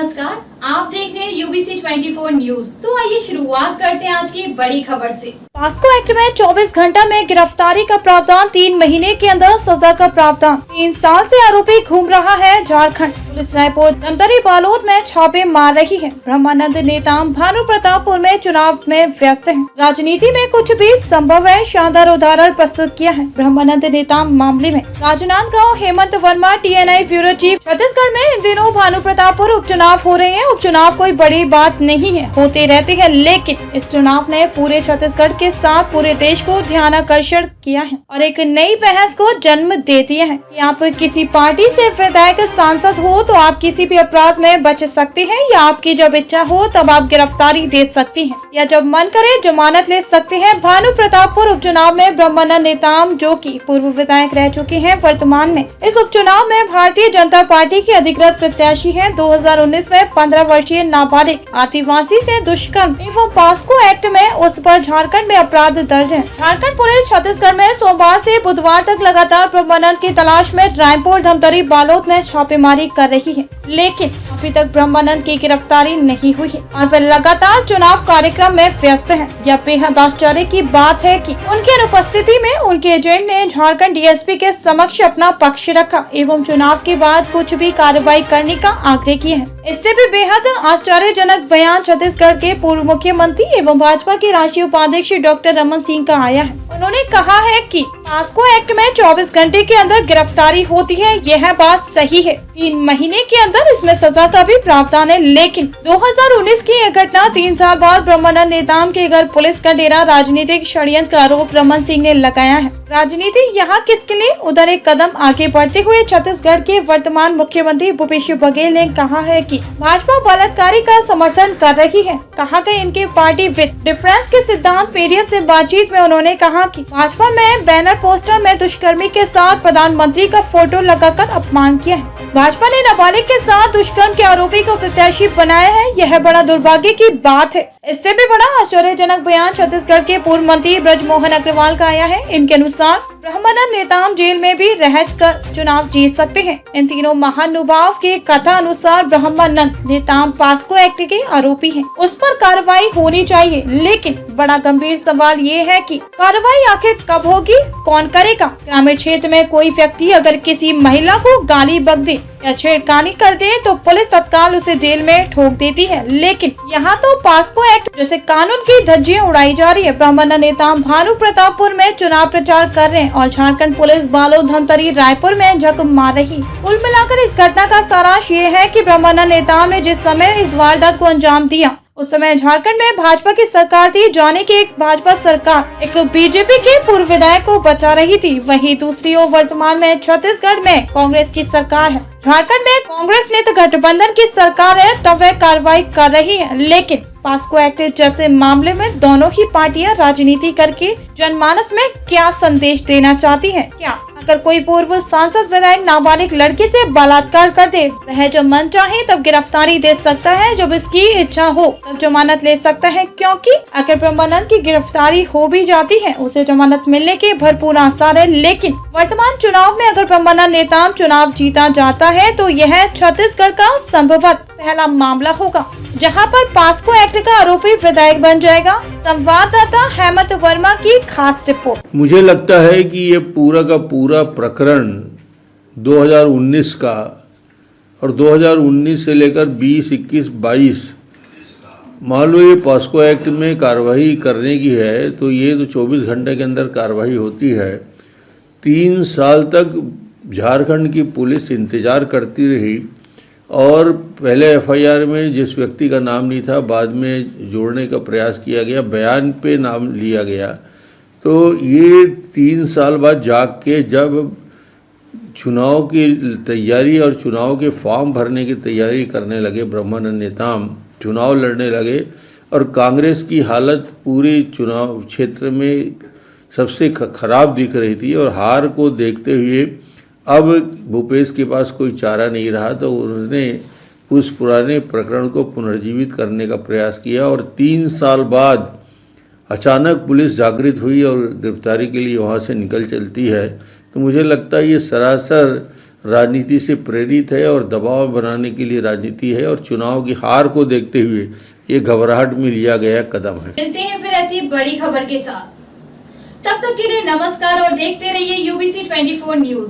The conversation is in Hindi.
नमस्कार, आप देख रहे हैं यूबीसी 24 न्यूज। तो आइए शुरुआत करते हैं आज की बड़ी खबर से। पास्को एक्ट में 24 घंटा में गिरफ्तारी का प्रावधान, 3 महीने के अंदर सजा का प्रावधान। 3 साल से आरोपी घूम रहा है झारखंड। पुलिस रायपुर धमतरी बालोद में छापे मार रही है। ब्रह्मानंद नेताम भानु प्रतापपुर में चुनाव में व्यस्त है। राजनीति में कुछ भी संभव है, शानदार उदाहरण प्रस्तुत किया है ब्रह्मानंद नेताम मामले में। Rajnandgaon Hemant Verma TNI bureau chief. Chhattisgarh में इन दिनों भानु प्रतापपुर उपचुनाव हो रहे हैं। उपचुनाव कोई बड़ी बात नहीं है, होते रहते हैं, लेकिन इस चुनाव ने पूरे छत्तीसगढ़ के साथ पूरे देश को ध्यान आकर्षण किया है और एक नई बहस को जन्म दे दिया है कि आप किसी पार्टी से विधायक सांसद हो तो आप किसी भी अपराध में बच सकते हैं, या आपकी जब इच्छा हो तब आप गिरफ्तारी दे सकती हैं, या जब मन करे जमानत ले सकते हैं। भानु प्रतापपुर उपचुनाव में ब्रह्मानंद नेताम, जो कि पूर्व विधायक रह चुके हैं, वर्तमान में इस उपचुनाव में भारतीय जनता पार्टी की अधिकृत प्रत्याशी हैं। 2019 में 15 वर्षीय नाबालिग आदिवासी से दुष्कर्म एवं पास्को एक्ट में उस पर झारखंड में अपराध दर्ज है। झारखंड पुलिस छत्तीसगढ़ में सोमवार से बुधवार तक लगातार ब्रह्मानंद की तलाश में रायपुर धमतरी बालोद में छापेमारी कर रही है, लेकिन अभी तक ब्रह्मानंद की गिरफ्तारी नहीं हुई है और वे लगातार चुनाव कार्यक्रम में व्यस्त हैं। यह बेहद आश्चर्य की बात है कि उनकी अनुपस्थिति में उनके एजेंट ने झारखंड डीएसपी के समक्ष अपना पक्ष रखा एवं चुनाव के बाद कुछ भी कार्रवाई करने का आग्रह किया है। इससे भी बेहद आश्चर्यजनक बयान छत्तीसगढ़ के पूर्व मुख्यमंत्री एवं भाजपा के राष्ट्रीय उपाध्यक्ष डॉक्टर रमन सिंह का आया है। उन्होंने कहा है कि पास्को एक्ट में 24 घंटे के अंदर गिरफ्तारी होती है, यह बात सही है। 3 महीने के अंदर इसमें सजा का भी प्रावधान है, लेकिन 2019 की यह घटना 3 साल बाद ब्रह्मानंद नेताम के घर पुलिस का डेरा राजनीतिक षड्यंत्र का आरोप रमन सिंह ने लगाया है। राजनीति यहाँ किसके लिए, उधर एक कदम आगे बढ़ते हुए छत्तीसगढ़ के वर्तमान मुख्यमंत्री भूपेश बघेल ने कहा है कि भाजपा बलात्कारी का समर्थन कर रही है। कहा कि इनके पार्टी विद डिफरेंस के सिद्धांत मीडिया से बातचीत में उन्होंने कहा कि भाजपा में बैनर पोस्टर में दुष्कर्मी के साथ प्रधानमंत्री का फोटो लगाकर अपमान किया है। भाजपा ने नाबालिग के साथ दुष्कर्म के आरोपी को प्रत्याशी बनाया है, यह बड़ा दुर्भाग्य की बात है। इससे भी बड़ा आश्चर्यजनक बयान छत्तीसगढ़ के पूर्व मंत्री ब्रजमोहन अग्रवाल का आया है। इनके अनुसार ब्रह्मानंद नेताम जेल में भी रहकर चुनाव जीत सकते हैं। इन तीनों महानुभाव के कथा अनुसार ब्रह्मानंद नेताम पास्को एक्ट के आरोपी हैं, उस पर कार्रवाई होनी चाहिए, लेकिन बड़ा गंभीर सवाल ये है कि कार्रवाई आखिर कब होगी, कौन करेगा। ग्रामीण क्षेत्र में कोई व्यक्ति अगर किसी महिला को गाली बक दे या छेड़खानी कर दे तो पुलिस तत्काल उसे जेल में ठोक देती है, लेकिन यहाँ तो पास्को एक्ट जैसे कानून की धज्जियां उड़ाई जा रही है। ब्रह्मानंद नेताम भानु प्रतापपुर में चुनाव प्रचार कर रहे हैं और झारखंड पुलिस बालोद धमतरी रायपुर में झक मार रही। कुल मिलाकर इस घटना का सारांश ये है कि ब्रह्मानंद नेताम ने जिस समय इस वारदात को अंजाम दिया उस समय झारखंड में भाजपा की सरकार थी, जाने की एक भाजपा सरकार एक बीजेपी के पूर्व विधायक को बचा रही थी। वहीं दूसरी ओर वर्तमान में छत्तीसगढ़ में कांग्रेस की सरकार है। झारखंड में कांग्रेस ने तो गठबंधन की सरकार है, तब वह कार्रवाई कर रही है, लेकिन पास्को एक्ट जैसे मामले में दोनों ही पार्टियां राजनीति करके जनमानस में क्या संदेश देना चाहती हैं? क्या अगर कोई पूर्व सांसद विधायक नाबालिग लड़की से बलात्कार कर दे, वह जब मन चाहे तब गिरफ्तारी दे सकता है, जब इसकी इच्छा हो तब जमानत ले सकता है, क्योंकि अगर ब्रह्मानंद की गिरफ्तारी हो भी जाती है उसे जमानत मिलने के भरपूर आसार है। लेकिन वर्तमान चुनाव में अगर ब्रह्मानंद नेताम चुनाव जीता जाता है तो यह छत्तीसगढ़ का संभवतः पहला मामला होगा जहां पर पास्को एक्ट का आरोपी विधायक बन जाएगा। संवाददाता हेमंत वर्मा की खास रिपोर्ट। मुझे लगता है कि ये पूरा का पूरा प्रकरण 2019 का और 2019 से लेकर 20, 21, 22 मान लो ये पास्को एक्ट में कार्रवाई करने की है तो ये तो 24 घंटे के अंदर कार्रवाई होती है। 3 साल तक झारखंड की पुलिस इंतज़ार करती रही और पहले एफआईआर में जिस व्यक्ति का नाम नहीं था बाद में जोड़ने का प्रयास किया गया, बयान पे नाम लिया गया। तो ये 3 साल बाद जाग के जब चुनाव की तैयारी और चुनाव के फॉर्म भरने की तैयारी करने लगे, ब्रह्मानंद नेताम चुनाव लड़ने लगे और कांग्रेस की हालत पूरे चुनाव क्षेत्र में सबसे खराब दिख रही थी और हार को देखते हुए अब भूपेश के पास कोई चारा नहीं रहा तो उन्होंने उस पुराने प्रकरण को पुनर्जीवित करने का प्रयास किया और 3 साल बाद अचानक पुलिस जागृत हुई और गिरफ्तारी के लिए वहाँ से निकल चलती है। तो मुझे लगता है ये सरासर राजनीति से प्रेरित है और दबाव बनाने के लिए राजनीति है और चुनाव की हार को देखते हुए ये घबराहट में लिया गया कदम है। मिलते हैं फिर ऐसी बड़ी खबर के साथ। तब तक के लिए नमस्कार और देखते रहिए UBC 24 न्यूज।